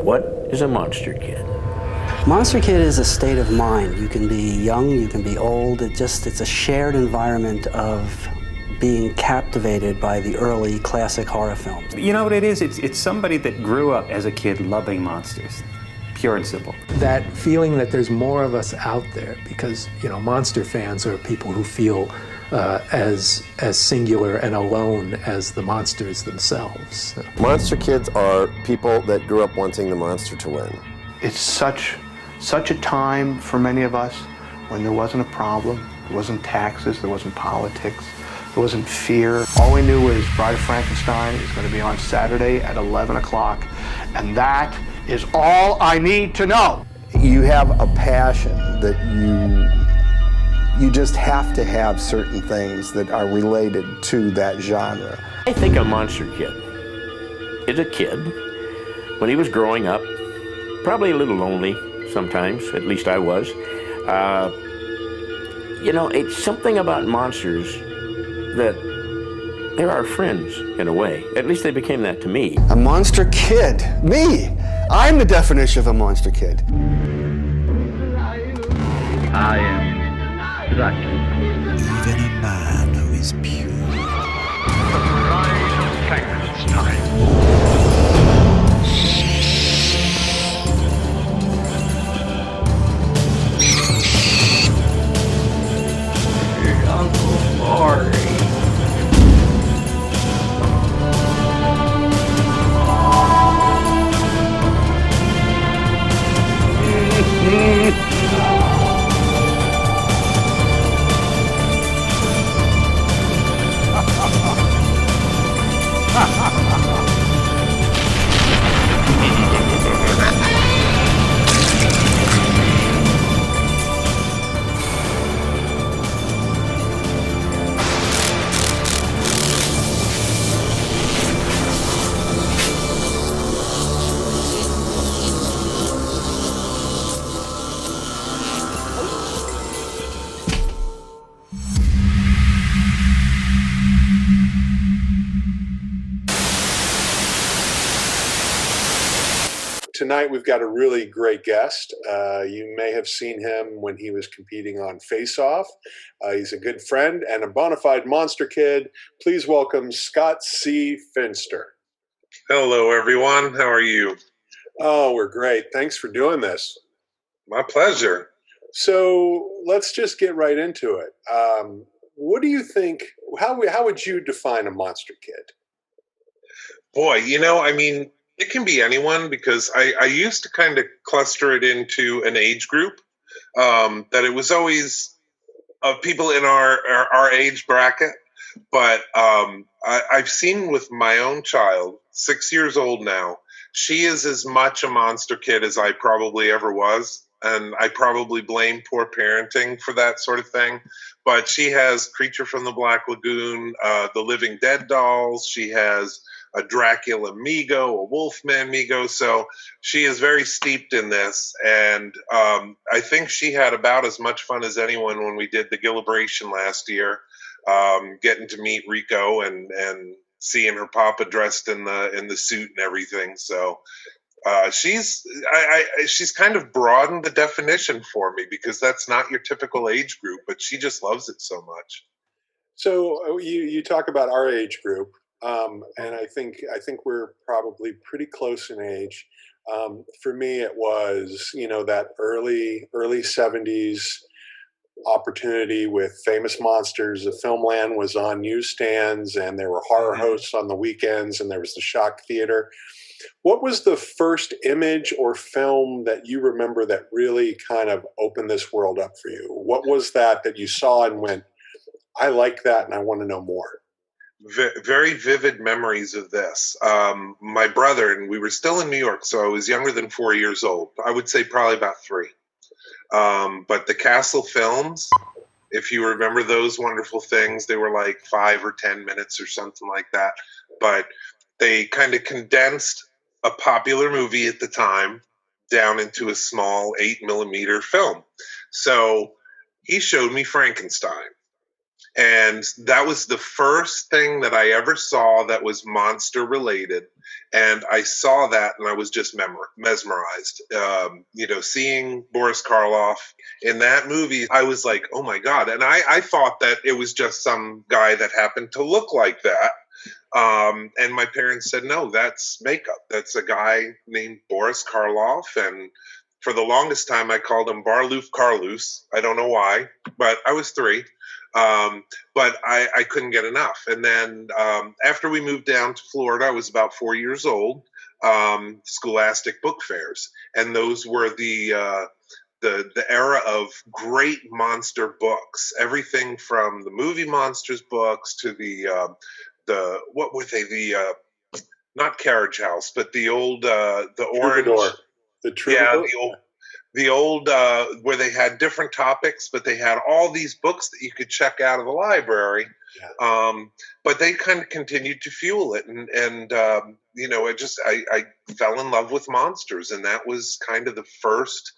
What is a monster kid? Monster Kid is a state of mind. You can be young, you can be old. It's a shared environment of being captivated by the early classic horror films. You know what it is? It's somebody that grew up as a kid loving monsters. Pure and simple. That feeling that there's more of us out there because, you know, monster fans are people who feel as singular and alone as the monsters themselves. Monster kids are people that grew up wanting the monster to win. It's such a time for many of us when there wasn't a problem, there wasn't taxes, there wasn't politics, there wasn't fear. All we knew was Bride of Frankenstein is going to be on Saturday at 11 o'clock, and that is all I need to know. You have a passion that you just have to have certain things that are related to that genre. I think a monster kid is a kid, when he was growing up, probably a little lonely sometimes, at least I was. You know, it's something about monsters that they're our friends in a way. At least they became that to me. A monster kid? Me! I'm the definition of a monster kid. I am Dracula. Even a man who is pure. The Bride of Frankenstein. Uncle Maury. Tonight we've got a really great guest. You may have seen him when he was competing on Face Off. He's a good friend and a bona fide monster kid. Please welcome Scott C. Fensterer. Hello, everyone. How are you? Oh, we're great. Thanks for doing this. My pleasure. So let's just get right into it. What do you think? How would you define a monster kid? Boy, you know, I mean, it can be anyone because I used to kind of cluster it into an age group, that it was always of people in our age bracket. But I've seen with my own child, 6 years old now, she is as much a monster kid as I probably ever was. And I probably blame poor parenting for that sort of thing. But she has Creature from the Black Lagoon, the Living Dead dolls. She has a Dracula Migo, a Wolfman Migo. So she is very steeped in this. And I think she had about as much fun as anyone when we did the Gillibration last year, getting to meet Rico and seeing her papa dressed in the suit and everything. So she's kind of broadened the definition for me because that's not your typical age group, but she just loves it so much. So you talk about our age group. And I think we're probably pretty close in age. For me, it was, you know, that early 70s opportunity with Famous Monsters. The Filmland was on newsstands, and there were horror hosts on the weekends, and there was the Shock Theater. What was the first image or film that you remember that really kind of opened this world up for you? What was that you saw and went, I like that and I want to know more? Very vivid memories of this. My brother, and we were still in New York, so I was younger than 4 years old. I would say probably about 3. But the Castle films, if you remember those wonderful things, they were like 5 or 10 minutes or something like that. But they kind of condensed a popular movie at the time down into a small 8mm film. So he showed me Frankenstein. And that was the first thing that I ever saw that was monster related. And I saw that and I was just mesmerized. Seeing Boris Karloff in that movie, I was like, oh my God. And I thought that it was just some guy that happened to look like that. And my parents said, no, that's makeup. That's a guy named Boris Karloff. And for the longest time, I called him Barloof Carloos. I don't know why, but I was 3. But I couldn't get enough. And then after we moved down to Florida, I was about 4 years old, scholastic book fairs. And those were the era of great monster books. Everything from the movie Monsters books to what were they? Not Carriage House, but the old, the orange. The Troubadour. Yeah, the old where they had different topics, but they had all these books that you could check out of the library. Yeah. But they kind of continued to fuel it, and I fell in love with monsters, and that was kind of the first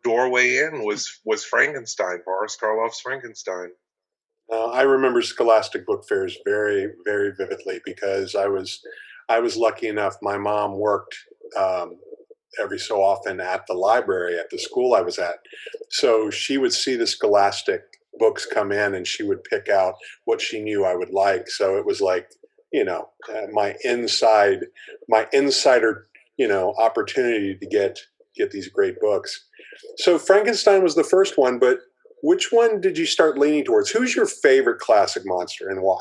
doorway in was Frankenstein, Boris Karloff's Frankenstein. I remember scholastic book fairs very, very vividly because I was lucky enough. My mom worked every so often at the library at the school I was at, so she would see the scholastic books come in and she would pick out what she knew I would like. So it was like, my insider, opportunity to get these great books. So Frankenstein was the first one, but which one did you start leaning towards? Who's your favorite classic monster and why?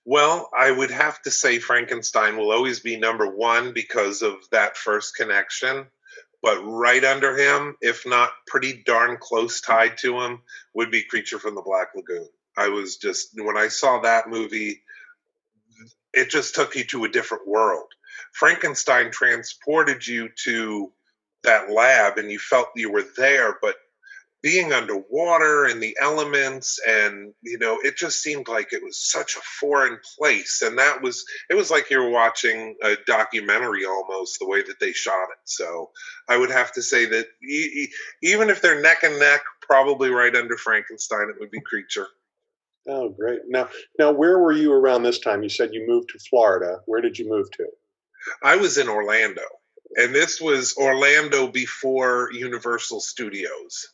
Well, I would have to say Frankenstein will always be number 1 because of that first connection. But right under him, if not pretty darn close tied to him, would be Creature from the Black Lagoon. When I saw that movie, it just took you to a different world. Frankenstein transported you to that lab and you felt you were there, but being underwater and the elements and, it just seemed like it was such a foreign place. And it was like you were watching a documentary almost, the way that they shot it. So I would have to say that even if they're neck and neck, probably right under Frankenstein, it would be Creature. Oh, great. Now, where were you around this time? You said you moved to Florida. Where did you move to? I was in Orlando, and this was Orlando before Universal Studios.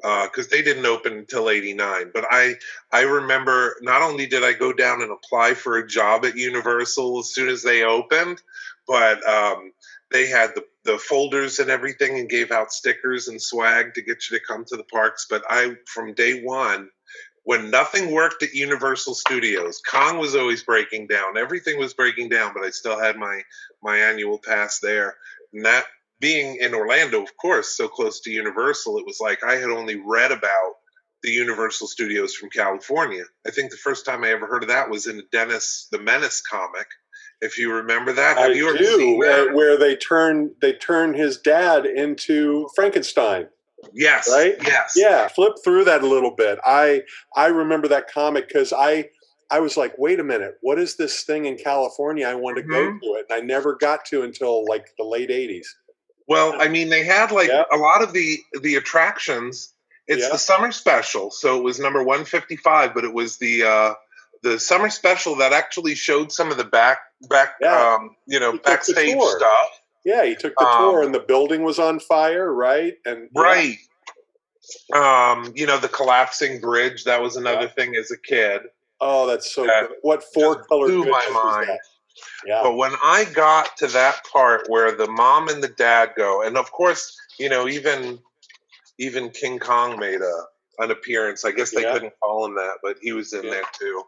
Because they didn't open until '89. But I remember not only did I go down and apply for a job at Universal as soon as they opened, but they had the folders and everything and gave out stickers and swag to get you to come to the parks. But from day one, when nothing worked at Universal Studios, Kong was always breaking down. Everything was breaking down, but I still had my annual pass there. And that, being in Orlando, of course, so close to Universal, it was like I had only read about the Universal Studios from California. I think the first time I ever heard of that was in Dennis the Menace comic, if you remember that. Have you ever seen that? Where they turn his dad into Frankenstein. Yes. Right? Yes. Yeah, flip through that a little bit. I remember that comic because I was like, wait a minute, what is this thing in California? I wanted to go to it, and I never got to until like the late 80s. Well, I mean, they had a lot of the attractions. It's the summer special, so it was number 155, but it was the summer special that actually showed some of the backstage stuff. Yeah, he took the tour, and the building was on fire, right? And right. The collapsing bridge, that was another thing as a kid. Oh, that's so good. What 4-color blew my mind. Yeah. But when I got to that part where the mom and the dad go, and of course, even King Kong made an appearance. I guess they couldn't call him that, but he was in there too.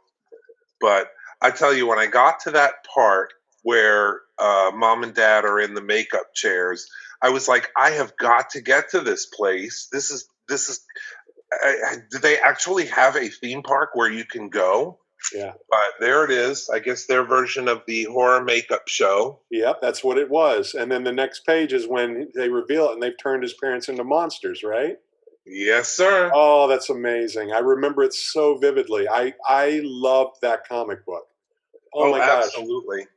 But I tell you, when I got to that part where mom and dad are in the makeup chairs, I was like, I have got to get to this place. This is. Do they actually have a theme park where you can go? Yeah. But there it is. I guess their version of the horror makeup show. Yep, that's what it was. And then the next page is when they reveal it and they've turned his parents into monsters, right? Yes, sir. Oh, that's amazing. I remember it so vividly. I loved that comic book. Oh my gosh. Absolutely.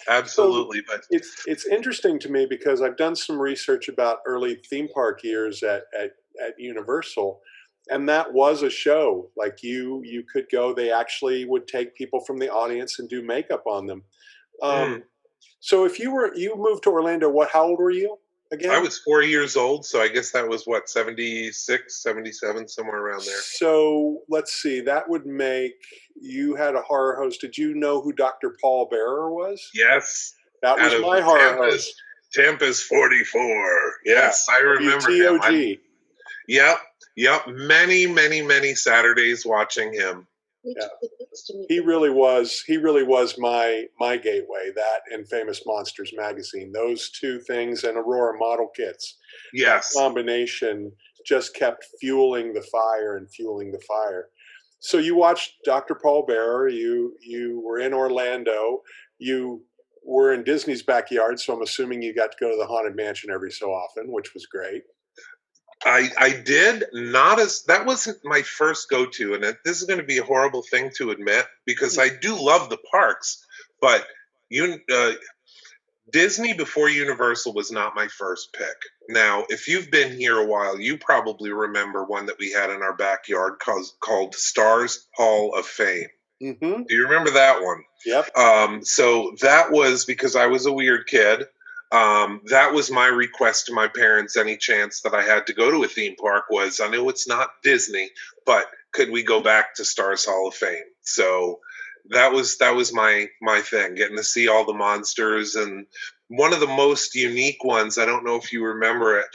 Absolutely. So but it's interesting to me because I've done some research about early theme park years at Universal. and that was a show. Like you could go. They actually would take people from the audience and do makeup on them. So if you moved to Orlando, how old were you again? I was 4 years old, so I guess that was what, 76, 77, somewhere around there. So let's see, that would make you had a horror host. Did you know who Dr. Paul Bearer was? Yes. That was my horror host. Tampa's 44. Yes, I remember him. Yep. Many Saturdays watching him. Yeah. He really was my gateway, that and Famous Monsters magazine. Those two things and Aurora Model Kits. Yes. That combination just kept fueling the fire. So you watched Dr. Paul Bearer, you were in Orlando, you were in Disney's backyard, so I'm assuming you got to go to the Haunted Mansion every so often, which was great. I did that wasn't my first go-to, and this is going to be a horrible thing to admit because I do love the parks, but Disney before Universal was not my first pick. Now, if you've been here a while, you probably remember one that we had in our backyard called Stars Hall of Fame. Mm-hmm. Do you remember that one? Yep. So that was because I was a weird kid. That was my request to my parents. Any chance that I had to go to a theme park was, I know it's not Disney, but could we go back to Stars Hall of Fame? So that was my thing, getting to see all the monsters. And one of the most unique ones, I don't know if you remember it,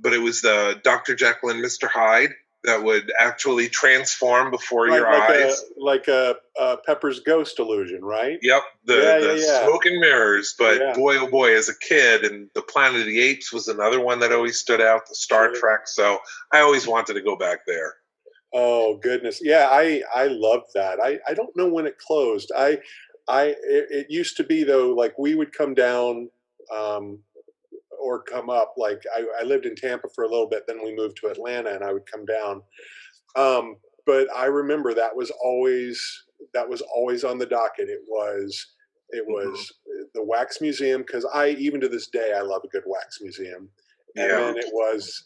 but it was the Dr. Jekyll and Mr. Hyde that would actually transform before your eyes. Like a Pepper's Ghost illusion, right? Yep, the smoke and mirrors. But boy, oh boy, as a kid, and the Planet of the Apes was another one that always stood out, the Star Trek. So I always wanted to go back there. Oh, goodness. Yeah, I loved that. I don't know when it closed. It used to be, though, like we would come down or come up. Like I lived in Tampa for a little bit, then we moved to Atlanta, and I would come down. But I remember that was always on the docket. It was the Wax Museum, because even to this day I love a good wax museum. And then it was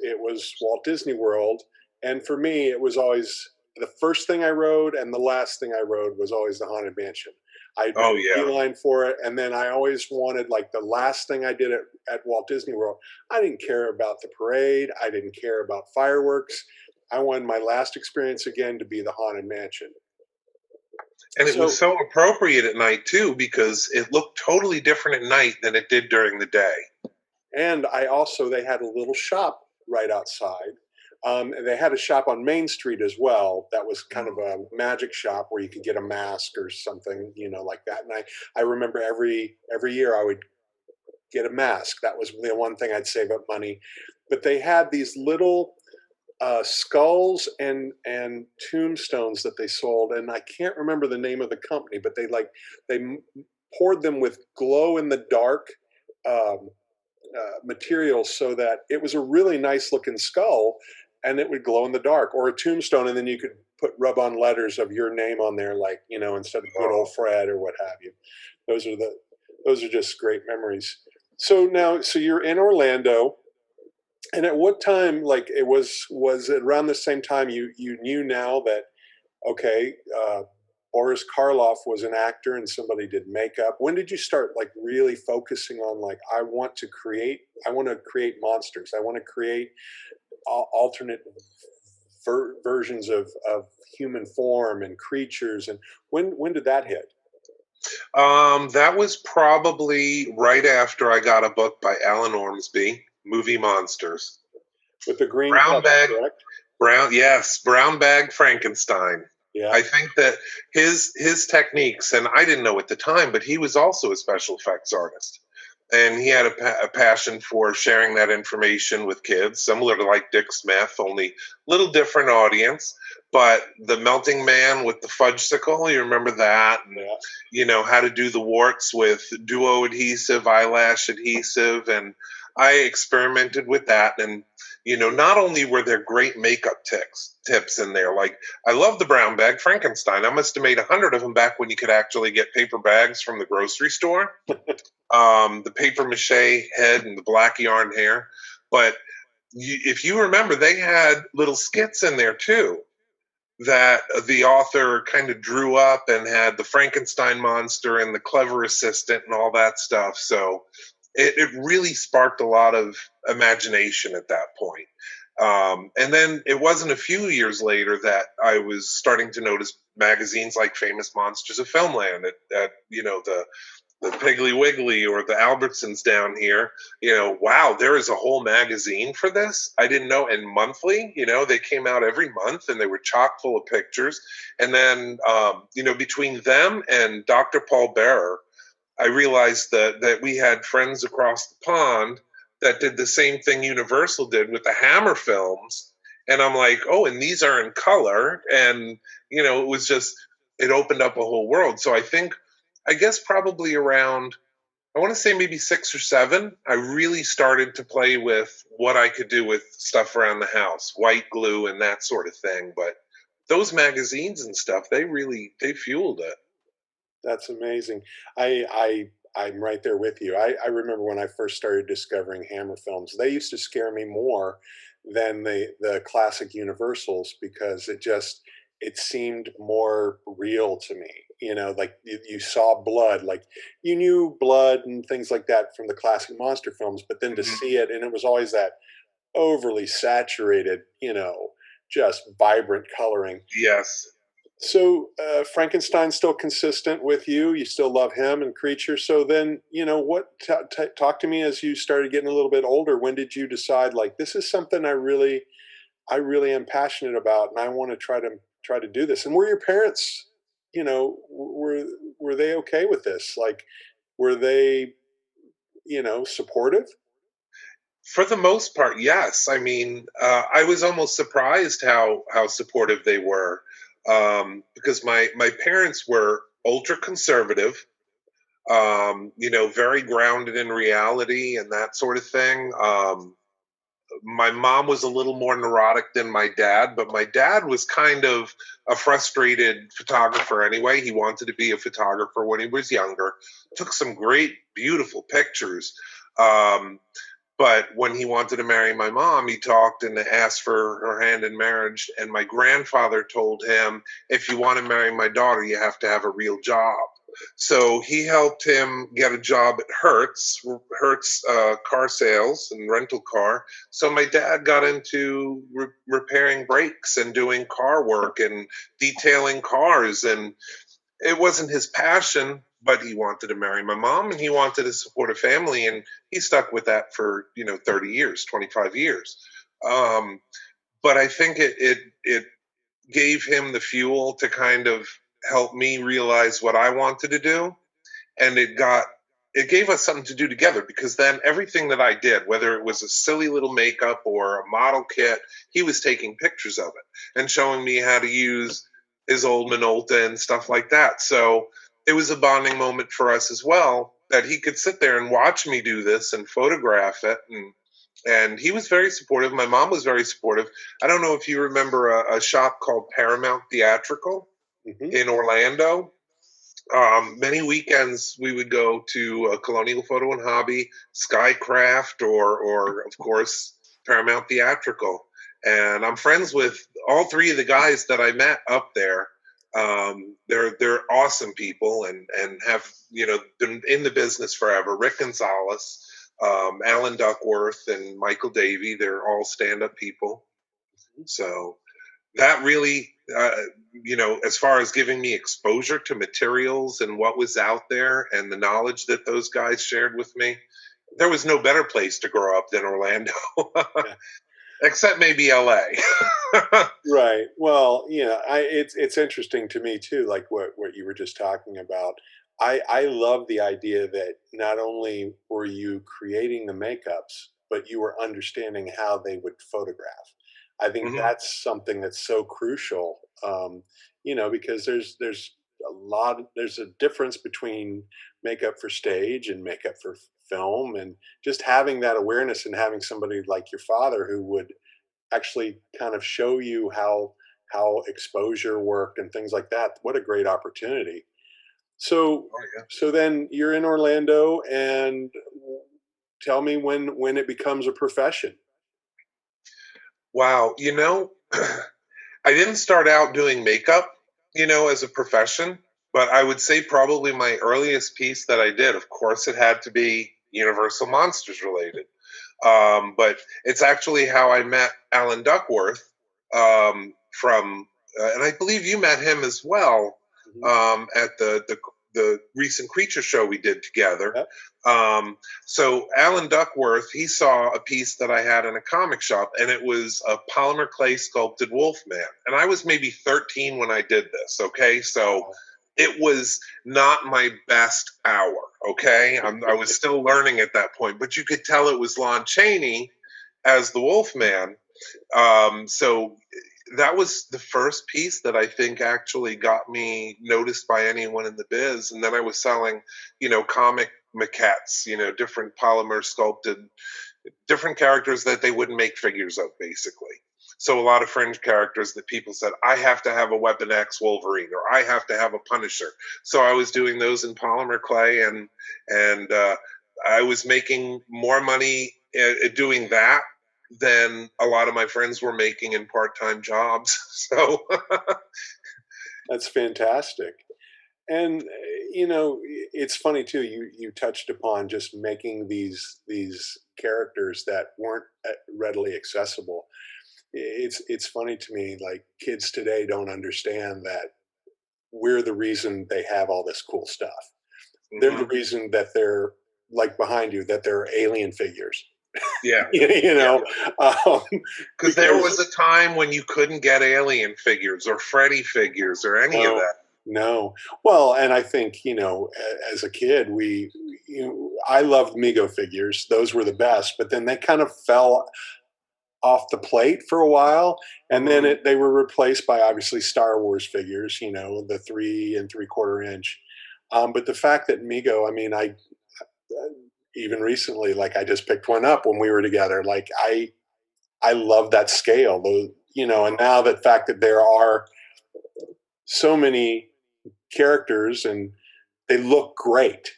Walt Disney World, and for me it was always the first thing I rode, and the last thing I rode was always the Haunted Mansion. I'd beeline for it, and then I always wanted, like, the last thing I did at Walt Disney World. I didn't care about the parade. I didn't care about fireworks. I wanted my last experience again to be the Haunted Mansion. And it was so appropriate at night, too, because it looked totally different at night than it did during the day. And they had a little shop right outside. They had a shop on Main Street as well. That was kind of a magic shop where you could get a mask or something, like that. And I remember every year I would get a mask. That was the one thing I'd save up money. But they had these little skulls and tombstones that they sold, and I can't remember the name of the company, but they poured them with glow in the dark material, so that it was a really nice looking skull, and it would glow in the dark, or a tombstone, and then you could rub on letters of your name on there, like, instead of good old Fred or what have you. Those are just great memories. So you're in Orlando, and at what time, like, was it around the same time you knew now that, okay, Boris Karloff was an actor and somebody did makeup? When did you start, like, really focusing on, like, I want to create monsters. I want to create alternate versions of human form and creatures. And when did that hit? That was probably right after I got a book by Alan Ormsby, Movie Monsters. With the green brown cover, bag, correct? Brown bag Frankenstein. Yeah. I think that his techniques, and I didn't know at the time, but he was also a special effects artist. And he had a passion for sharing that information with kids, similar to like Dick Smith, only a little different audience. But the melting man with the fudgesicle, you remember that? And, how to do the warts with duo adhesive, eyelash adhesive. And I experimented with that. And, not only were there great makeup tips in there, like I love the brown bag Frankenstein. I must have made 100 of them back when you could actually get paper bags from the grocery store. The paper mache head and the black yarn hair. But, if you remember, they had little skits in there too that the author kind of drew up and had the Frankenstein monster and the clever assistant and all that stuff. So it really sparked a lot of imagination at that point. And then it wasn't a few years later that I was starting to notice magazines like Famous Monsters of Filmland at the Piggly Wiggly or the Albertsons down here. Wow, there is a whole magazine for this. I didn't know. And monthly, they came out every month and they were chock full of pictures. And then, between them and Dr. Paul Bearer, I realized that we had friends across the pond that did the same thing Universal did with the Hammer films. And I'm like, oh, and these are in color. And, it was just, it opened up a whole world. So I guess probably around, I want to say maybe 6 or 7, I really started to play with what I could do with stuff around the house, white glue and that sort of thing. But those magazines and stuff, they fueled it. That's amazing. I'm right there with you. I remember when I first started discovering Hammer films, they used to scare me more than the classic Universals because it seemed more real to me. Like you saw blood, like you knew blood and things like that from the classic monster films, but then to see it, and it was always that overly saturated, just vibrant coloring. Yes. So Frankenstein's still consistent with you. You still love him and Creature. So then, talk to me as you started getting a little bit older. When did you decide like this is something I really am passionate about, and I want to try to do this? And were your parents, were they okay with this? Like, were they, supportive? For the most part, yes. I mean, I was almost surprised how supportive they were, because my parents were ultra conservative, very grounded in reality and that sort of thing. My mom was a little more neurotic than my dad, but my dad was kind of a frustrated photographer anyway. He wanted to be a photographer when he was younger, took some great, beautiful pictures. But when he wanted to marry my mom, he talked and asked for her hand in marriage. And my grandfather told him, if you want to marry my daughter, you have to have a real job. So he helped him get a job at Hertz car sales and rental car. So my dad got into repairing brakes and doing car work and detailing cars. And it wasn't his passion, but he wanted to marry my mom and he wanted to support a family. And he stuck with that for, 30 years, 25 years. But I think it gave him the fuel to kind of help me realize what I wanted to do. And it gave us something to do together, because then everything that I did, whether it was a silly little makeup or a model kit, he was taking pictures of it and showing me how to use his old Minolta and stuff like that. So it was a bonding moment for us as well, that he could sit there and watch me do this and photograph it. And he was very supportive. My mom was very supportive. I don't know if you remember a shop called Paramount Theatrical in Orlando. Many weekends we would go to a Colonial Photo and Hobby, Skycraft, or of course Paramount Theatrical. And I'm friends with all 3 of the guys that I met up there. They're awesome people and have been in the business forever. Rick Gonzalez, Alan Duckworth, and Michael Davey. They're all stand-up people. So that really, as far as giving me exposure to materials and what was out there and the knowledge that those guys shared with me, there was no better place to grow up than Orlando, except maybe LA. Right. Well, it's interesting to me too, like what you were just talking about. I love the idea that not only were you creating the makeups, but you were understanding how they would photograph. I think that's something that's so crucial, because there's a difference between makeup for stage and makeup for film, and just having that awareness and having somebody like your father who would actually kind of show you how exposure worked and things like that. What a great opportunity. So so then you're in Orlando, and tell me when it becomes a profession. Wow, I didn't start out doing makeup, as a profession, but I would say probably my earliest piece that I did, of course, it had to be Universal Monsters related. But it's actually how I met Alan Duckworth and I believe you met him as well at the recent creature show we did together. Yep. So Alan Duckworth, he saw a piece that I had in a comic shop, and it was a polymer clay sculpted Wolfman. And I was maybe 13 when I did this. Okay, so it was not my best hour. Okay, I was still learning at that point, but you could tell it was Lon Chaney as the Wolfman. So that was the first piece that I think actually got me noticed by anyone in the biz. And then I was selling, comic maquettes, different polymer sculpted, different characters that they wouldn't make figures of, basically. So a lot of fringe characters that people said, I have to have a Weapon X Wolverine, or I have to have a Punisher. So I was doing those in polymer clay, and I was making more money doing that than a lot of my friends were making in part-time jobs. So That's fantastic. And it's funny too. You touched upon just making these characters that weren't readily accessible. It's funny to me, like, kids today don't understand that we're the reason they have all this cool stuff. They're the reason that they're, like, behind you, that they're alien figures. Yeah. Because there was a time when you couldn't get Alien figures or Freddy figures or any of that. No. Well, and I think, as a kid, I loved Mego figures. Those were the best, but then they kind of fell off the plate for a while, and then they were replaced by, obviously, Star Wars figures, the 3 3/4 inch. But the fact that Mego, I even recently, like, I just picked one up when we were together. Like, I love that scale, and now the fact that there are so many characters and they look great,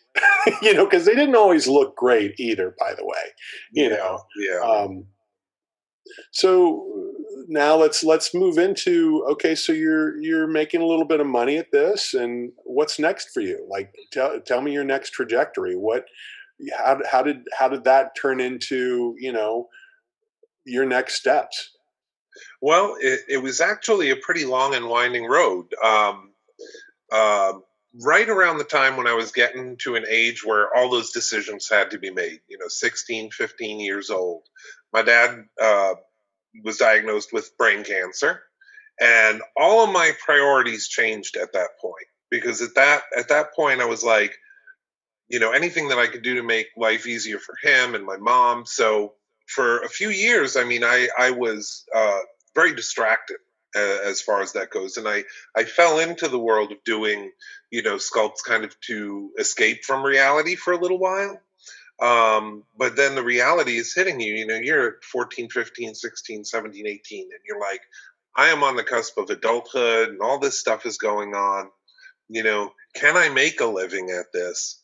because they didn't always look great either, by the way, Yeah. So now let's move into, okay, so you're making a little bit of money at this, and what's next for you? Like, tell me your next trajectory. How did that turn into, your next steps? Well, it was actually a pretty long and winding road. Right around the time when I was getting to an age where all those decisions had to be made, 16, 15 years old, my dad was diagnosed with brain cancer, and all of my priorities changed at that point, because at that point I was like, anything that I could do to make life easier for him and my mom. So for a few years, I was very distracted as far as that goes. And I fell into the world of doing, sculpts kind of to escape from reality for a little while. But then the reality is hitting you, you're 14, 15, 16, 17, 18, and you're like, I am on the cusp of adulthood and all this stuff is going on. Can I make a living at this?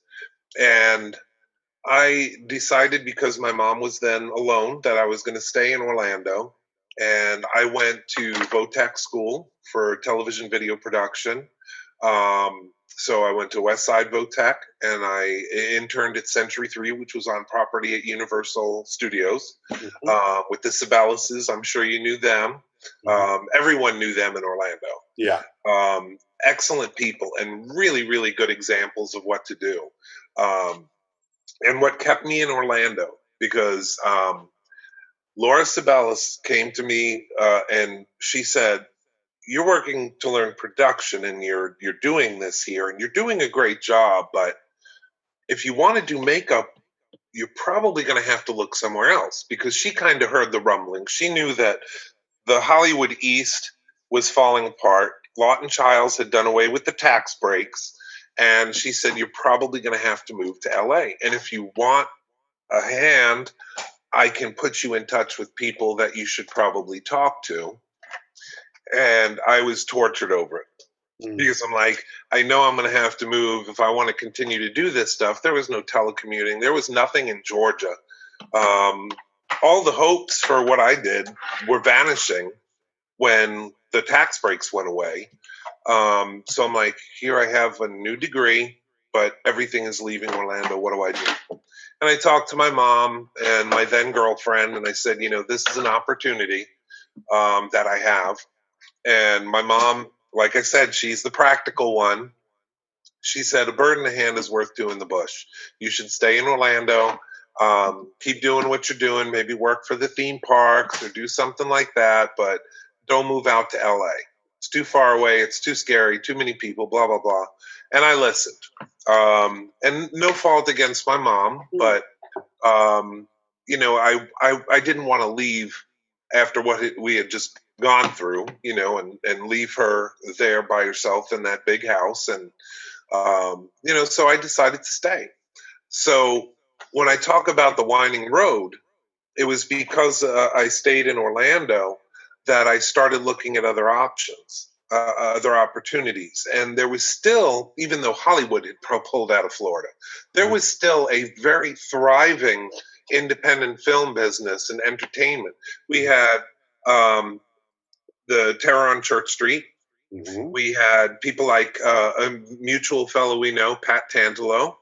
And I decided, because my mom was then alone, that I was going to stay in Orlando. And I went to VOTEC school for television video production. So I went to Westside VOTEC, and I interned at Century 3, which was on property at Universal Studios, with the Sabellases. I'm sure you knew them. Everyone knew them in Orlando. Yeah. Excellent people and really, really good examples of what to do. And what kept me in Orlando, because Laura Sabellas came to me and she said, you're working to learn production, and you're doing this here, and you're doing a great job, but if you want to do makeup, you're probably going to have to look somewhere else, because she kind of heard the rumbling. She knew that the Hollywood East was falling apart. Lawton Childs had done away with the tax breaks, and she said, you're probably going to have to move to LA. And if you want a hand, I can put you in touch with people that you should probably talk to. And I was tortured over it, because I'm like, I know I'm going to have to move if I want to continue to do this stuff. There was no telecommuting. There was nothing in Georgia. all the hopes for what I did were vanishing when the tax breaks went away. So I'm like, here I have a new degree, but everything is leaving Orlando. What do I do? And I talked to my mom and my then girlfriend, and I said, this is an opportunity that I have. And my mom, like I said, she's the practical one. She said, a bird in the hand is worth two in the bush. You should stay in Orlando, keep doing what you're doing, maybe work for the theme parks or do something like that, but don't move out to LA. It's too far away. It's too scary. Too many people, blah, blah, blah. And I listened. And no fault against my mom, but, I didn't want to leave after what we had just gone through, and leave her there by herself in that big house. And, so I decided to stay. So when I talk about the winding road, it was because I stayed in Orlando that I started looking at other options, other opportunities. And there was still, even though Hollywood had pulled out of Florida, there was still a very thriving independent film business and entertainment. We had the Terror on Church Street. Mm-hmm. We had people like a mutual fellow we know, Pat Tangelo,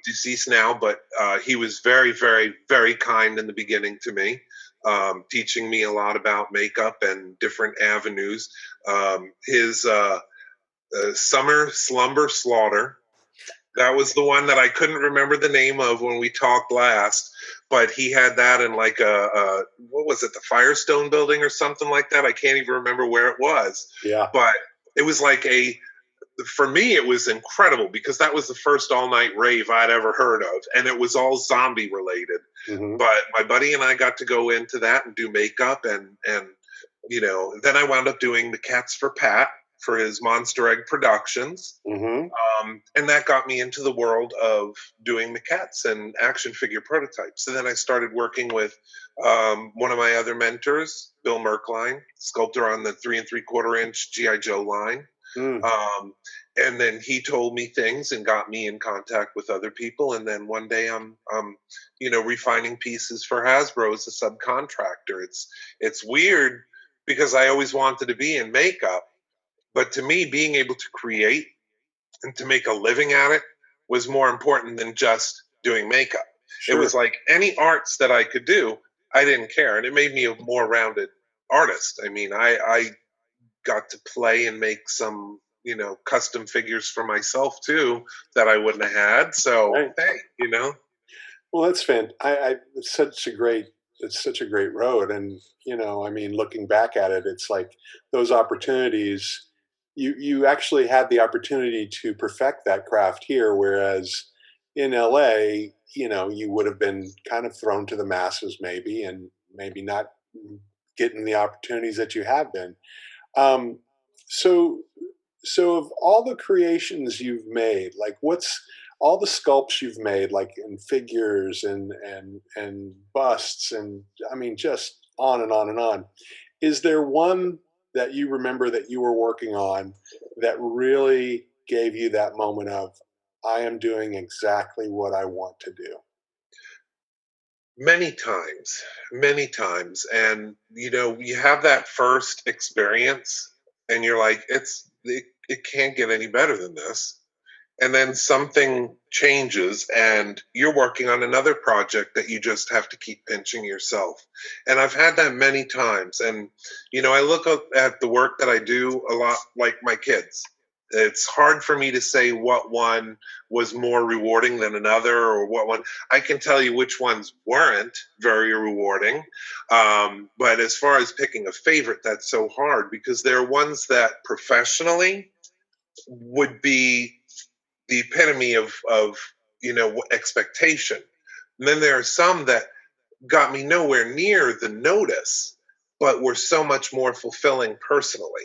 deceased now, but he was very, very, very kind in the beginning to me, teaching me a lot about makeup and different avenues. His Summer Slumber Slaughter, that was the one that I couldn't remember the name of when we talked last, but he had that in like what was it, the Firestone building or something like that? I can't even remember where it was. Yeah. But it was like for me, it was incredible because that was the first all-night rave I'd ever heard of, and it was all zombie related. Mm-hmm. But my buddy and I got to go into that and do makeup, and then I wound up doing the Cats for Pat for his Monster Egg Productions. Mm-hmm. And that got me into the world of doing maquettes and action figure prototypes. And then I started working with one of my other mentors, Bill Merkline, sculptor on the 3 3/4 inch G.I. Joe line. And then he told me things and got me in contact with other people. And then one day I'm refining pieces for Hasbro as a subcontractor. It's weird because I always wanted to be in makeup. But to me, being able to create and to make a living at it was more important than just doing makeup. Sure. It was like any arts that I could do, I didn't care. And it made me a more rounded artist. I mean, I got to play and make some, custom figures for myself too that I wouldn't have had. So, right. Hey, Well, that's fantastic. It's such a great road. And, looking back at it, it's like those opportunities, you actually had the opportunity to perfect that craft here, whereas in LA, you would have been kind of thrown to the masses maybe, and maybe not getting the opportunities that you have been. So of all the creations you've made, like what's all the sculpts you've made, like in figures and busts, and I mean, just on and on and on, is there one that you remember that you were working on that really gave you that moment of, I am doing exactly what I want to do? Many times. And, you have that first experience and you're like, it can't get any better than this. And then something changes and you're working on another project that you just have to keep pinching yourself. And I've had that many times. And, I look at the work that I do a lot like my kids. It's hard for me to say what one was more rewarding than another, or what one. I can tell you which ones weren't very rewarding. But as far as picking a favorite, that's so hard because there are ones that professionally would be the epitome of expectation. And then there are some that got me nowhere near the notice, but were so much more fulfilling personally.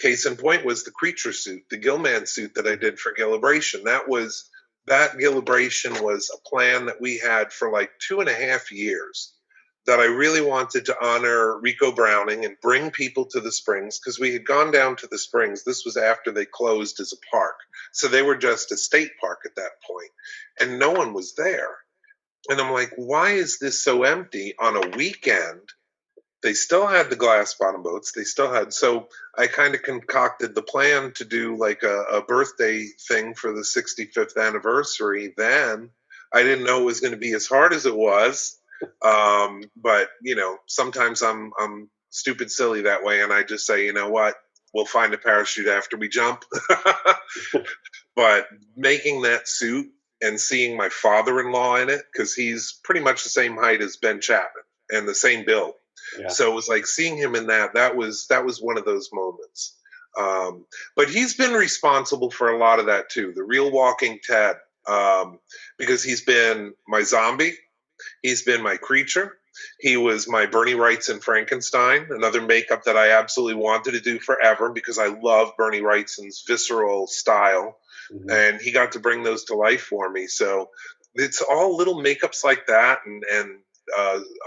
Case in point was the creature suit, the Gillman suit that I did for Gillibration. That Gillibration was a plan that we had for like 2.5 years, that I really wanted to honor Rico Browning and bring people to the Springs, because we had gone down to the Springs. This was after they closed as a park. So they were just a state park at that point, and no one was there. And I'm like, why is this so empty on a weekend? They still had the glass bottom boats. They still had, so I kind of concocted the plan to do like a birthday thing for the 65th anniversary. Then I didn't know it was going to be as hard as it was. But you know, sometimes I'm stupid silly that way, and I just say, you know what, we'll find a parachute after we jump. But making that suit and seeing my father-in-law in it, because he's pretty much the same height as Ben Chapman and the same build. Yeah. So it was like seeing him in that was one of those moments. But he's been responsible for a lot of that too. The real Walking Ted, because he's been my zombie, he's been my creature, he was my Bernie Wrightson Frankenstein, another makeup that I absolutely wanted to do forever because I love Bernie Wrightson's visceral style, and he got to bring those to life for me. So it's all little makeups like that, and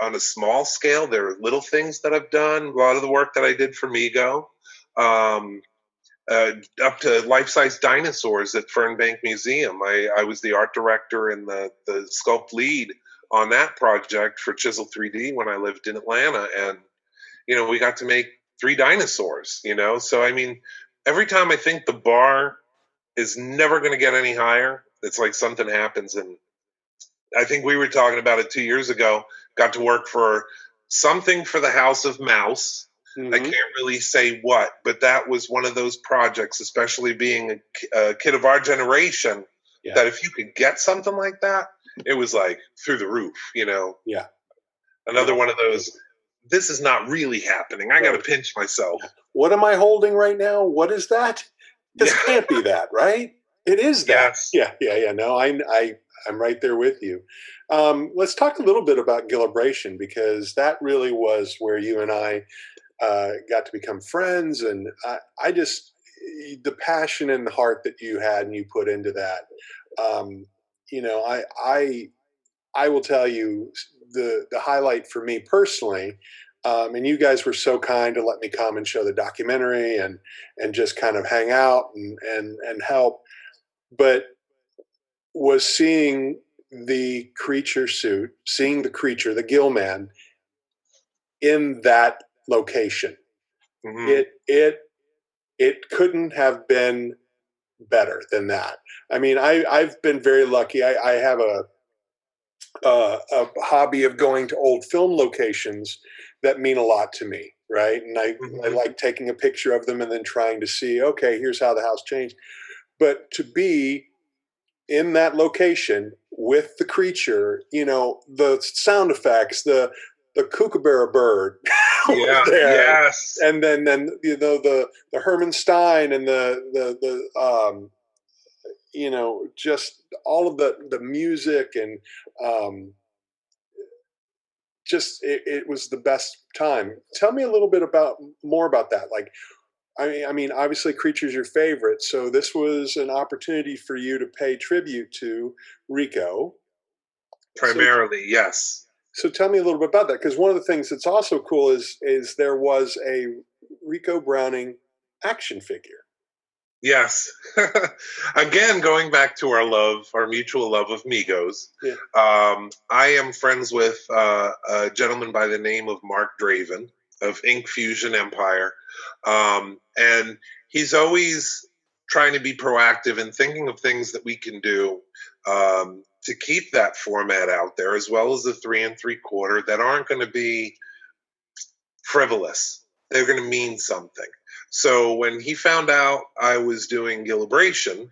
on a small scale, there are little things that I've done. A lot of the work that I did for Mego, up to life-size dinosaurs at Fernbank Museum. I was the art director and the sculpt lead on that project for Chisel 3D when I lived in Atlanta, and you know, we got to make 3 dinosaurs. You know, so I mean, every time I think the bar is never going to get any higher, it's like something happens. And I think we were talking about it 2 years ago. Got to work for something for the House of Mouse. I can't really say what, but that was one of those projects, especially being a kid of our generation, that if you could get something like that, it was like through the roof, you know? Yeah. Another one of those, this is not really happening. I got to pinch myself. What am I holding right now? What is that? This can't be that, right? It is that. Yes. Yeah. No, I'm right there with you. Let's talk a little bit about Gillibration, because that really was where you and I got to become friends. And I just, the passion and the heart that you had and you put into that, you know, I will tell you the highlight for me personally, and you guys were so kind to let me come and show the documentary and just kind of hang out and help, but was seeing the creature suit, seeing the creature, the Gill Man, in that location. It couldn't have been better than that. I mean, I've been very lucky. I have a hobby of going to old film locations that mean a lot to me, right? And I like taking a picture of them and then trying to see, okay, here's how the house changed. But to be in that location with the creature, you know, the sound effects, the kookaburra bird Yeah, there, yes. and then you know the Herman Stein and the you know, just all of the music and just it was the best time. Tell me a little bit more about that. Like, I mean, obviously, Creature's your favorite, so this was an opportunity for you to pay tribute to Rico. Primarily, yes. So tell me a little bit about that, because one of the things that's also cool is there was a Rico Browning action figure. Yes. Again, going back to our mutual love of Migos, I am friends with a gentleman by the name of Mark Draven of Ink Fusion Empire. And he's always trying to be proactive and thinking of things that we can do to keep that format out there, as well as the 3 3/4 that aren't going to be frivolous. They're going to mean something. So when he found out I was doing Gillibration,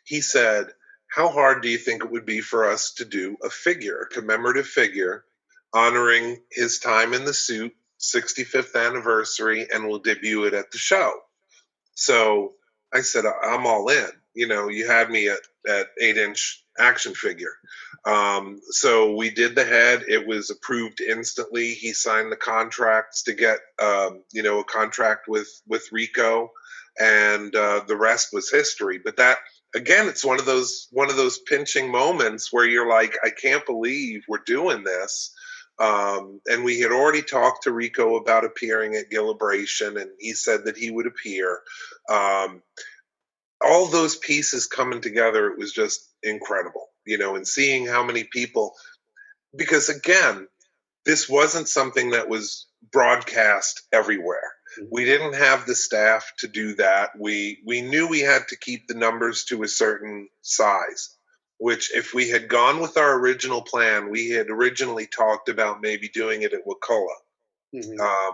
he said, how hard do you think it would be for us to do a figure, a commemorative figure, honoring his time in the suit, 65th anniversary, and we'll debut it at the show? So I said, I'm all in. You know, you had me at 8-inch action figure. So we did the head. It was approved instantly. He signed the contracts to get, you know, a contract with Rico, and the rest was history. But that, again, it's one of those pinching moments where you're like, I can't believe we're doing this. And we had already talked to Rico about appearing at Gillibration, and he said that he would appear. All those pieces coming together, it was just incredible, you know, and seeing how many people, because again, this wasn't something that was broadcast everywhere. We didn't have the staff to do that. We knew we had to keep the numbers to a certain size, which if we had gone with our original plan, we had originally talked about maybe doing it at Wakulla,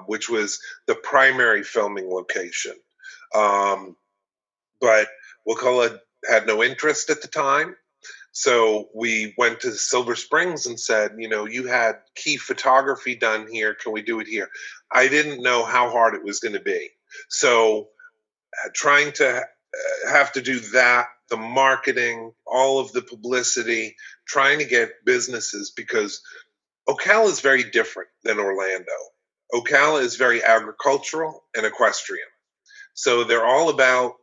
which was the primary filming location. But Wakulla had no interest at the time. So we went to Silver Springs and said, you had key photography done here. Can we do it here? I didn't know how hard it was going to be. So trying to have to do that, the marketing, all of the publicity, trying to get businesses, because Ocala is very different than Orlando. Ocala is very agricultural and equestrian. So they're all about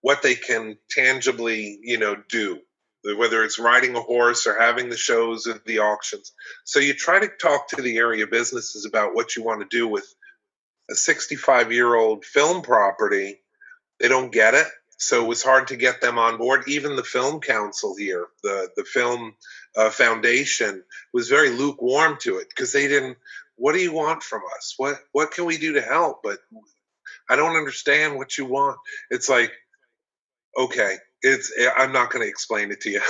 what they can tangibly, do, whether it's riding a horse or having the shows or the auctions. So you try to talk to the area businesses about what you want to do with a 65-year-old film property. They don't get it. So it was hard to get them on board. Even the film council here, the film foundation, was very lukewarm to it because they didn't, what do you want from us? What can we do to help? But I don't understand what you want. It's like, okay, I'm not going to explain it to you.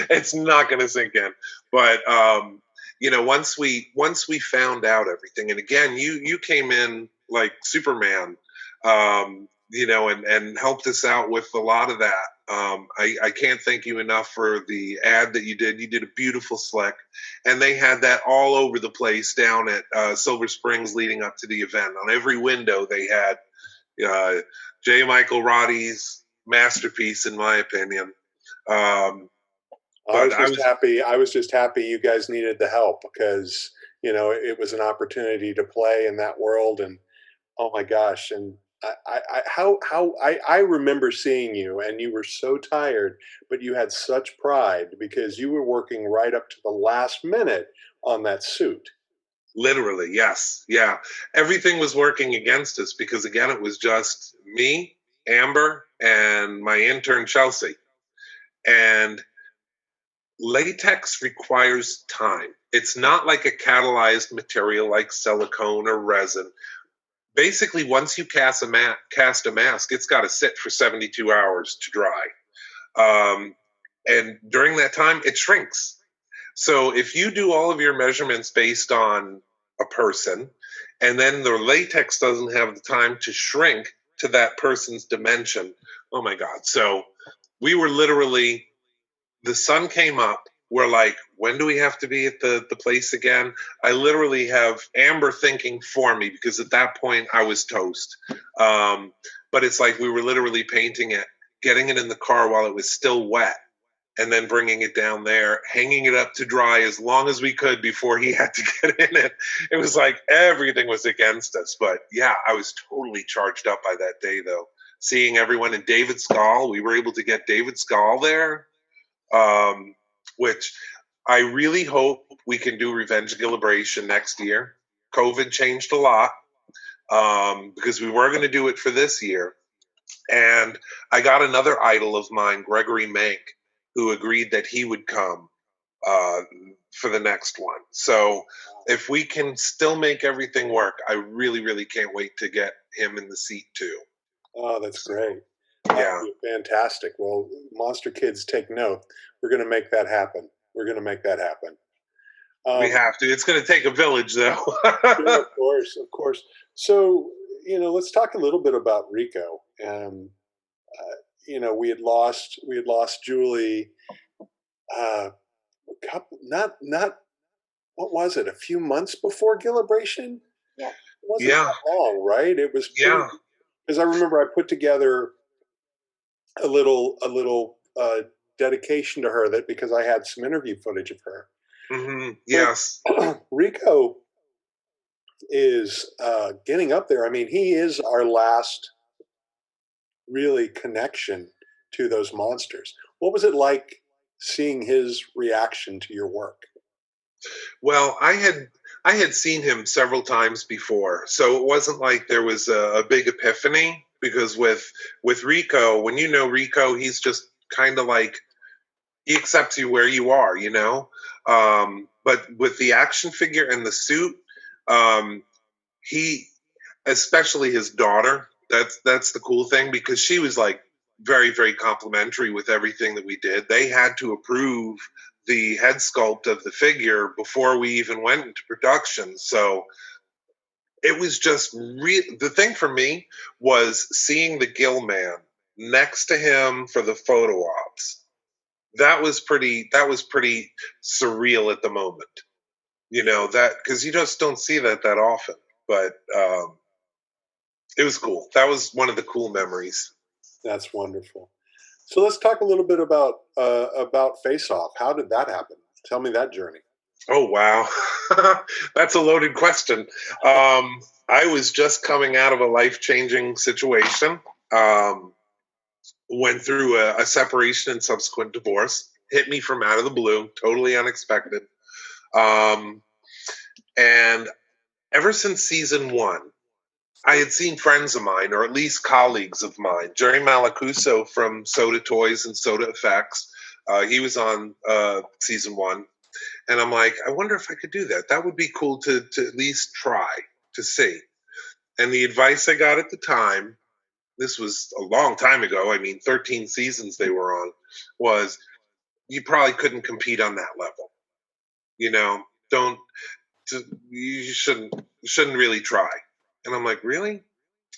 It's not going to sink in. But once we found out everything, and again, you came in like Superman, and helped us out with a lot of that. I can't thank you enough for the ad that you did. You did a beautiful slick, and they had that all over the place down at Silver Springs leading up to the event. On every window, they had J. Michael Roddy's masterpiece, in my opinion. I was just happy you guys needed the help because it was an opportunity to play in that world, and oh my gosh, and I remember seeing you, and you were so tired, but you had such pride because you were working right up to the last minute on that suit. Literally, yes. Yeah. Everything was working against us because, again, it was just me, Amber, and my intern, Chelsea. And latex requires time. It's not like a catalyzed material like silicone or resin. Basically, once you cast a mask, it's got to sit for 72 hours to dry. And during that time, it shrinks. So if you do all of your measurements based on a person, and then the latex doesn't have the time to shrink to that person's dimension, oh my God. So we were literally, the sun came up, we're like, when do we have to be at the place again? I literally have Amber thinking for me because at that point I was toast. But it's like we were literally painting it, getting it in the car while it was still wet, and then bringing it down there, hanging it up to dry as long as we could before he had to get in it. It was like everything was against us. But yeah, I was totally charged up by that day, though. Seeing everyone in David Skull, we were able to get David Skull there, which I really hope we can do Revenge of Gillibration next year. COVID changed a lot because we were going to do it for this year. And I got another idol of mine, Gregory Mank, who agreed that he would come for the next one. So if we can still make everything work, I really, really can't wait to get him in the seat too. Oh, that's great. Yeah. Fantastic. Well, MonsterKids, take note. We're going to make that happen. We're going to make that happen. We have to. It's going to take a village, though. Sure, of course. So, let's talk a little bit about Rico. We had lost Julie. Not what was it? A few months before Gillibration. Yeah. It wasn't that long, right? It was. Because I remember I put together a little dedication to her because I had some interview footage of her. Mm-hmm. Yes. But Rico is getting up there. I mean, he is our last really connection to those monsters. What was it like seeing his reaction to your work? Well, I had seen him several times before, so it wasn't like there was a big epiphany. Because with Rico, when you know Rico, he's just kind of like, he accepts you where you are, But with the action figure and the suit, he, especially his daughter, that's the cool thing, because she was like very, very complimentary with everything that we did. They had to approve the head sculpt of the figure before we even went into production. So it was just the thing for me was seeing the Gill Man next to him for the photo ops. That was pretty surreal at the moment. You know, that because you just don't see that often. But it was cool. That was one of the cool memories. That's wonderful. So let's talk a little bit about Face Off. How did that happen? Tell me that journey. Oh, wow. That's a loaded question. I was just coming out of a life-changing situation. Went through a separation and subsequent divorce. Hit me from out of the blue, totally unexpected. And ever since season 1, I had seen friends of mine, or at least colleagues of mine. Jerry Malacuso from Soda Toys and Soda Effects. He was on season 1. And I'm like, I wonder if I could do that. That would be cool to at least try to see. And the advice I got at the time, this was a long time ago, I mean, 13 seasons they were on, was you probably couldn't compete on that level. You know, you shouldn't really try. And I'm like, really?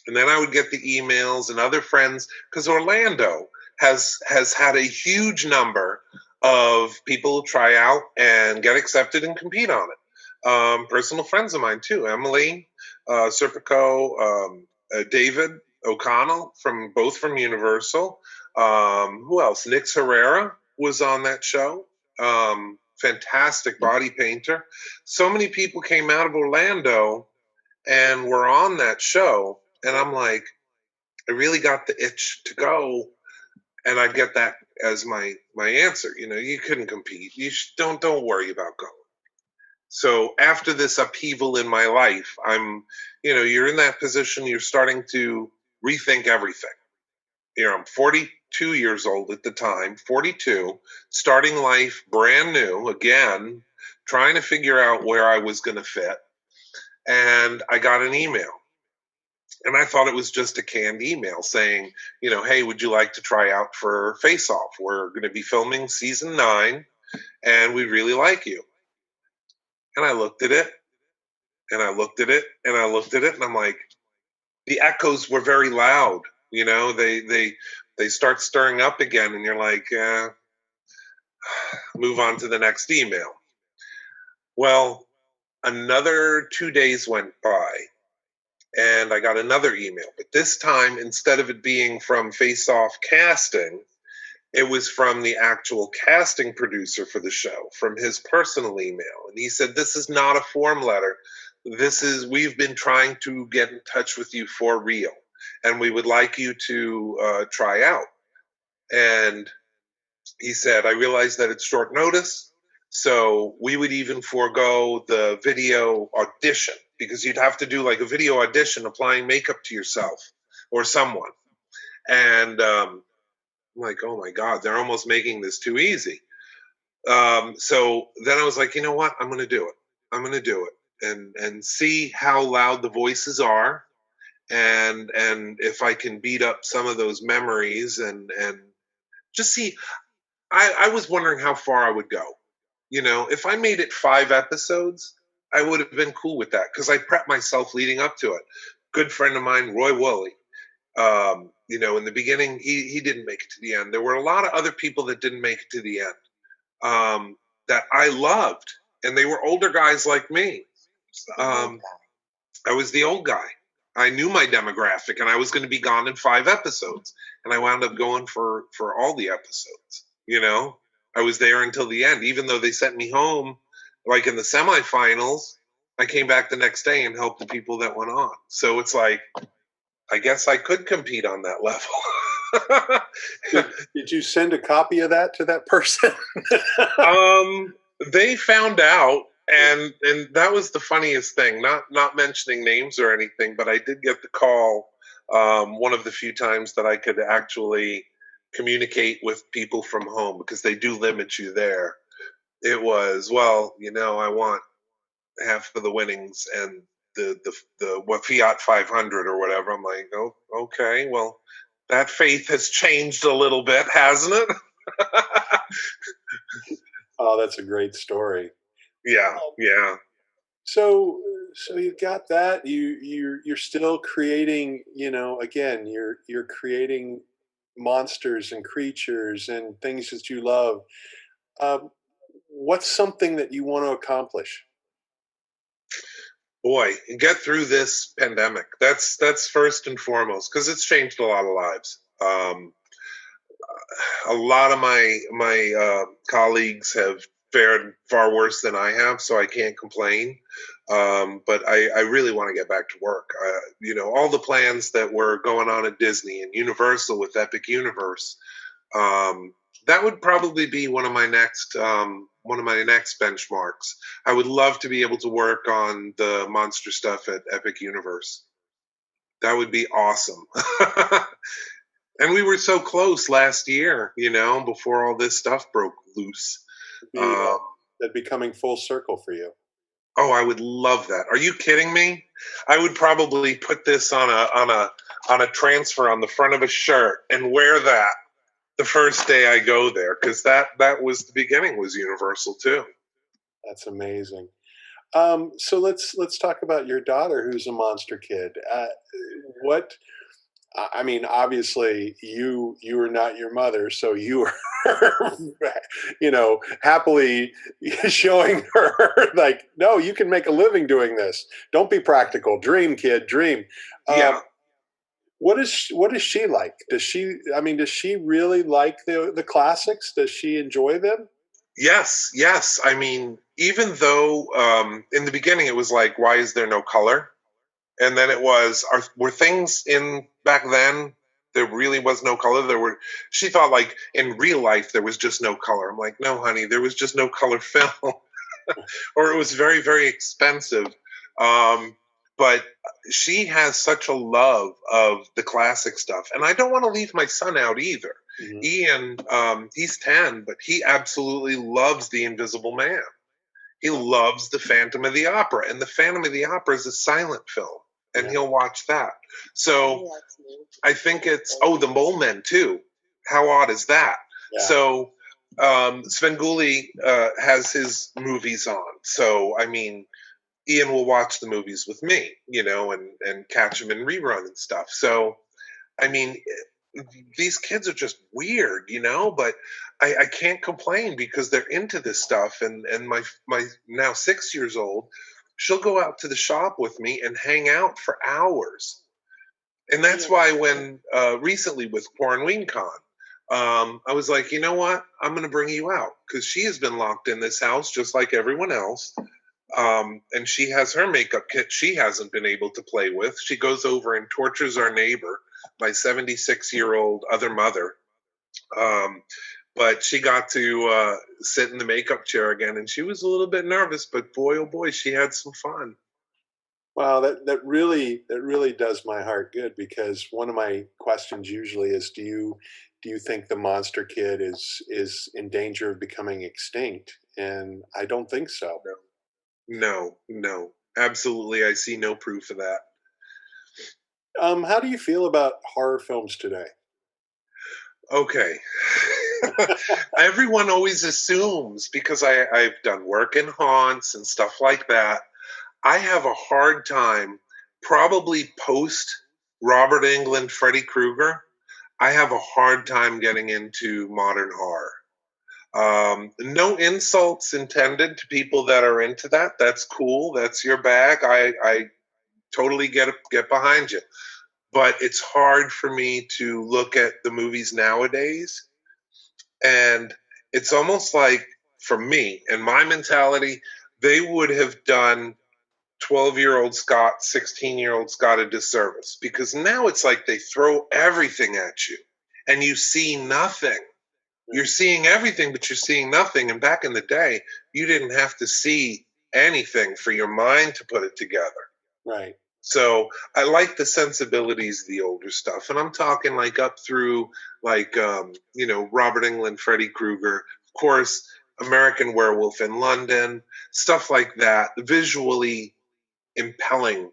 And then I would get the emails and other friends, because Orlando has had a huge number of people try out and get accepted and compete on it. Personal friends of mine too, Emily Serpico, David O'Connell both from Universal. Who else? Nix Herrera was on that show. Fantastic body painter. So many people came out of Orlando and were on that show, and I'm like, I really got the itch to go, and I get that as my answer. You know, you couldn't compete. You don't worry about going. So after this upheaval in my life, you're in that position. You're starting to rethink everything. You know, I'm 42 years old at the time, 42, starting life brand new again, trying to figure out where I was going to fit. And I got an email. And I thought it was just a canned email saying, you know, hey, would you like to try out for Face Off? We're going to be filming season 9, and we really like you. And I looked at it, and I looked at it, and I looked at it, and I'm like, the echoes were very loud. You know, they start stirring up again, and you're like, move on to the next email. Well, another 2 days went by, and I got another email. But this time, instead of it being from Face Off Casting, it was from the actual casting producer for the show, from his personal email. And he said, this is not a form letter. We've been trying to get in touch with you for real, and we would like you to try out. And he said, I realize that it's short notice, so we would even forego the video audition, because you'd have to do like a video audition applying makeup to yourself or someone. And I'm like, oh my God, they're almost making this too easy. So then I was like, you know what? I'm going to do it. I'm going to do it and see how loud the voices are. And if I can beat up some of those memories and just see, I was wondering how far I would go. You know, if I made it 5 episodes, I would have been cool with that, because I prepped myself leading up to it. Good friend of mine, Roy Woolley, you know, in the beginning, he didn't make it to the end. There were a lot of other people that didn't make it to the end that I loved, and they were older guys like me. I was the old guy. I knew my demographic, and I was going to be gone in 5 episodes, and I wound up going for all the episodes. You know, I was there until the end, even though they sent me home, like in the semifinals. I came back the next day and helped the people that went on. So it's like, I guess I could compete on that level. Did you send a copy of that to that person? They found out, and that was the funniest thing. Not mentioning names or anything, but I did get the call one of the few times that I could actually communicate with people from home, because they do limit you there. it was, well, I want half of the winnings and the what Fiat 500 or whatever. I'm like, oh, okay, well, that faith has changed a little bit, hasn't it? Oh, that's a great story. Yeah, yeah. So you've got that. You're still creating. Again, you're creating monsters and creatures and things that you love. Um, what's something that you want to accomplish? Boy, get through this pandemic. That's first and foremost, because it's changed a lot of lives. A lot of my colleagues have fared far worse than I have, so I can't complain. But I really want to get back to work. All the plans that were going on at Disney and Universal with Epic Universe. That would probably be one of my next benchmarks. I would love to be able to work on the monster stuff at Epic Universe. That would be awesome. And we were so close last year, before all this stuff broke loose. That'd be coming full circle for you. Oh, I would love that. Are you kidding me? I would probably put this on a transfer on the front of a shirt and wear that the first day I go there, because that was the beginning, was Universal too. That's amazing. So let's talk about your daughter, who's a monster kid. Obviously you are not your mother, so you are, happily showing her like, no, you can make a living doing this. Don't be practical. Dream, kid, dream. Yeah. What is she like? Does she really like the classics? Does she enjoy them? Yes. I mean, even though in the beginning it was like, why is there no color? And then it was, were things in back then there really was no color? She thought like in real life there was just no color. I'm like, no, honey, there was just no color film, or it was very, very expensive. But she has such a love of the classic stuff. And I don't want to leave my son out either. Mm-hmm. Ian, he's 10, but he absolutely loves The Invisible Man. He loves The Phantom of the Opera. And The Phantom of the Opera is a silent film. And he'll watch that. So I think it's, The Mole Men too. How odd is that? Yeah. So Svengoolie has his movies on. So, I mean, Ian will watch the movies with me, and catch them in rerun and stuff. So, I mean, these kids are just weird, but I can't complain because they're into this stuff. And my now 6 years old, she'll go out to the shop with me and hang out for hours. And that's why when recently with QuaranWeenCon, I was like, you know what? I'm going to bring you out, because she has been locked in this house just like everyone else. And she has her makeup kit she hasn't been able to play with. She goes over and tortures our neighbor, my 76-year-old other mother. But she got to sit in the makeup chair again, and she was a little bit nervous, but boy, oh boy, she had some fun. Wow, that really does my heart good, because one of my questions usually is, do you think the monster kid is in danger of becoming extinct? And I don't think so. No, absolutely. I see no proof of that. How do you feel about horror films today? Okay. Everyone always assumes, because I've done work in haunts and stuff like that, I have a hard time, probably post Robert Englund, Freddy Krueger, I have a hard time getting into modern horror. No insults intended to people that are into that. That's cool. That's your bag. I totally get behind you. But it's hard for me to look at the movies nowadays. And it's almost like, for me and my mentality, they would have done 12-year-old Scott, 16-year-old Scott a disservice. Because now it's like they throw everything at you and you see nothing. You're seeing everything, but you're seeing nothing. And back in the day, you didn't have to see anything for your mind to put it together. Right. So I like the sensibilities of the older stuff. And I'm talking like up through like, Robert Englund, Freddy Krueger. Of course, American Werewolf in London, stuff like that, visually impelling,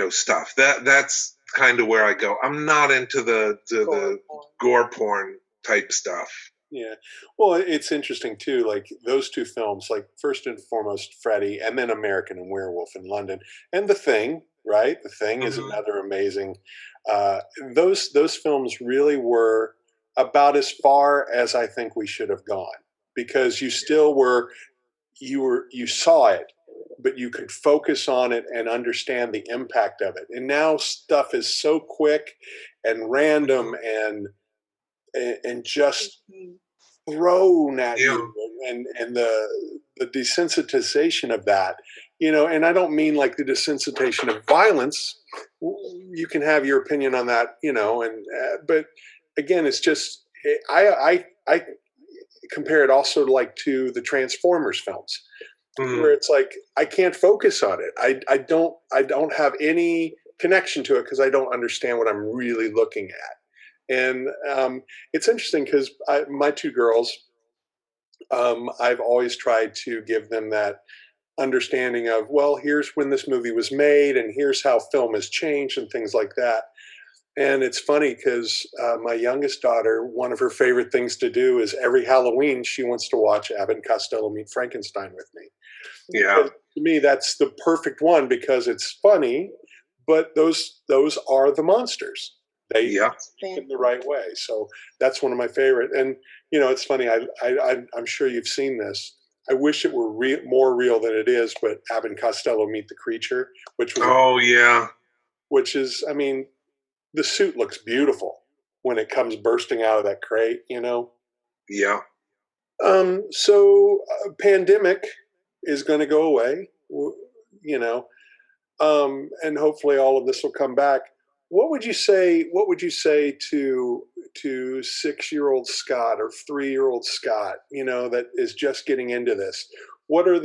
stuff. That's kind of where I go. I'm not into the gore porn type stuff. Yeah. Well, it's interesting too, like those two films, like first and foremost Freddy, and then American and Werewolf in London, and The Thing, right? The Thing is another amazing. Those films really were about as far as I think we should have gone, because you still you saw it, but you could focus on it and understand the impact of it. And now stuff is so quick and random and just thrown at you, and the desensitization of that, and I don't mean like the desensitization of violence. You can have your opinion on that, but again, it's just I compare it also to the Transformers films, where it's like I can't focus on it. I don't have any connection to it because I don't understand what I'm really looking at. And it's interesting because my two girls, I've always tried to give them that understanding of, well, here's when this movie was made and here's how film has changed and things like that. And it's funny because my youngest daughter, one of her favorite things to do is every Halloween, she wants to watch Abbott and Costello Meet Frankenstein with me. Yeah. Because to me, that's the perfect one because it's funny, but those are the monsters. They think in the right way. So that's one of my favorite. And, it's funny. I'm sure you've seen this. I wish it were more real than it is, but Abbott and Costello Meet the Creature, which was, which is, I mean, the suit looks beautiful when it comes bursting out of that crate, Yeah. So pandemic is going to go away, and hopefully all of this will come back. What would you say to 6-year-old Scott or 3-year-old Scott, that is just getting into this? What is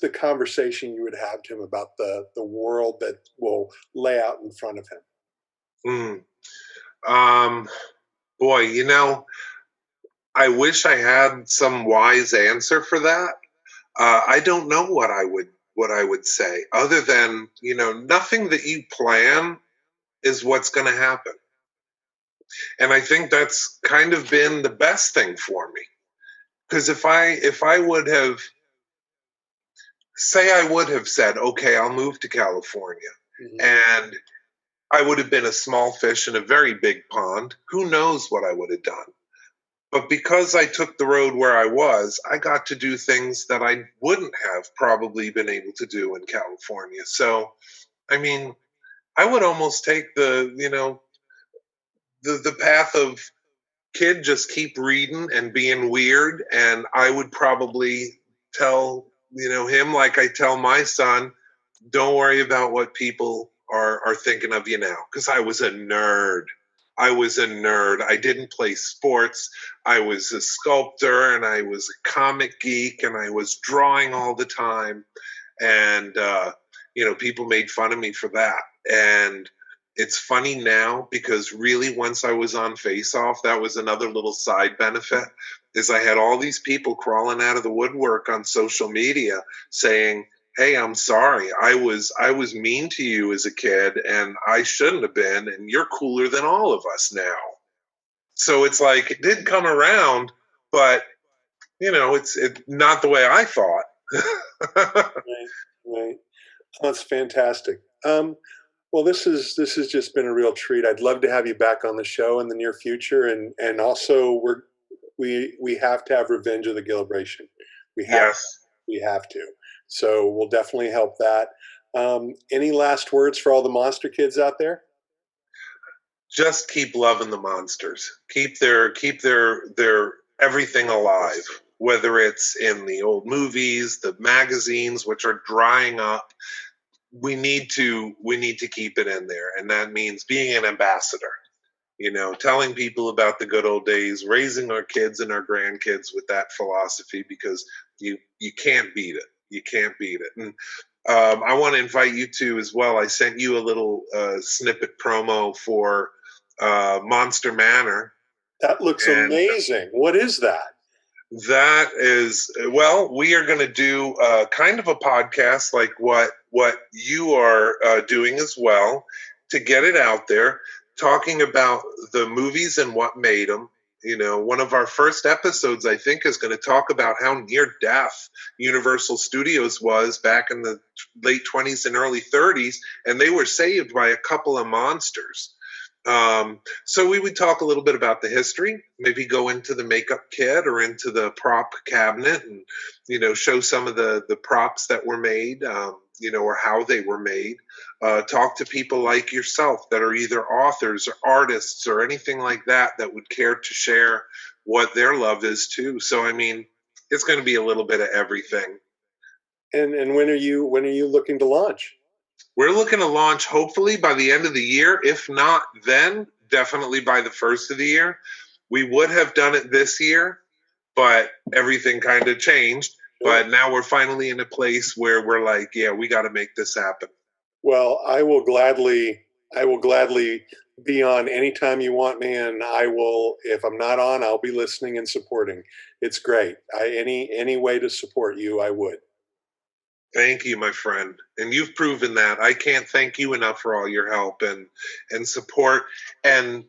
the conversation you would have to him about the world that will lay out in front of him? Boy, I wish I had some wise answer for that. I don't know what I would say, other than, nothing that you plan is what's going to happen. And I think that's kind of been the best thing for me. Because if I would have said, okay, I'll move to California, and I would have been a small fish in a very big pond, who knows what I would have done. But because I took the road where I was, I got to do things that I wouldn't have probably been able to do in California. So, I mean, I would almost take the path of kid, just keep reading and being weird. And I would probably tell, him like I tell my son, don't worry about what people are thinking of you now. Because I was a nerd. I didn't play sports. I was a sculptor and I was a comic geek and I was drawing all the time. And, people made fun of me for that. And it's funny now because really once I was on Face Off, that was another little side benefit, is I had all these people crawling out of the woodwork on social media saying, hey, I'm sorry. I was mean to you as a kid and I shouldn't have been, and you're cooler than all of us now. So it's like, it did come around, but it's not the way I thought. Right. That's fantastic. Well, this has just been a real treat. I'd love to have you back on the show in the near future, and also we have to have Revenge of the Gilibration. We have to. So we'll definitely help that. Any last words for all the monster kids out there? Just keep loving the monsters. Keep their everything alive. Whether it's in the old movies, the magazines, which are drying up, we need to keep it in there, and that means being an ambassador. Telling people about the good old days, raising our kids and our grandkids with that philosophy, because you can't beat it. You can't beat it. And I want to invite you to as well. I sent you a little snippet promo for Monster Manor. That looks amazing. What is that? That is, well, we are going to do kind of a podcast like what you are doing as well, to get it out there, talking about the movies and what made them. You know, one of our first episodes, I think, is going to talk about how near death Universal Studios was back in the late 20s and early 30s, and they were saved by a couple of monsters. So we would talk a little bit about the history, maybe go into the makeup kit or into the prop cabinet and, you know, show some of the props that were made, you know, or how they were made. Talk to people like yourself that are either authors or artists or anything like that would care to share what their love is too. So, I mean, it's going to be a little bit of everything. And when are you looking to launch? We're looking to launch hopefully by the end of the year. If not, then definitely by the first of the year. We would have done it this year, but everything kind of changed. But now we're finally in a place where we're like, yeah, we got to make this happen. Well, I will gladly be on anytime you want me, and I will. If I'm not on, I'll be listening and supporting. It's great. Any way to support you, I would. Thank you, my friend. And you've proven that. I can't thank you enough for all your help and support and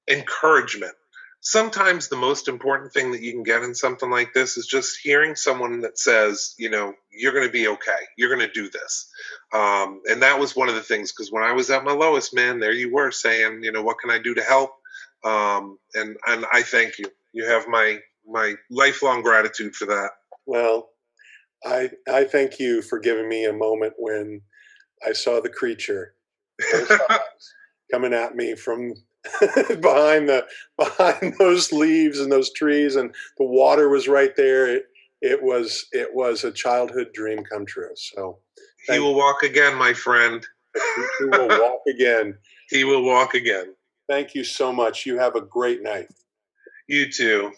encouragement. Sometimes the most important thing that you can get in something like this is just hearing someone that says, you know, you're going to be okay. You're going to do this. And that was one of the things, because when I was at my lowest, man, there you were saying, you know, what can I do to help? And I thank you. You have my lifelong gratitude for that. Well, I thank you for giving me a moment when I saw the creature coming at me from behind those leaves and those trees, and the water was right there. It was a childhood dream come true. So he will walk again, my friend. He will walk again. He will walk again. Thank you so much. You have a great night. You too.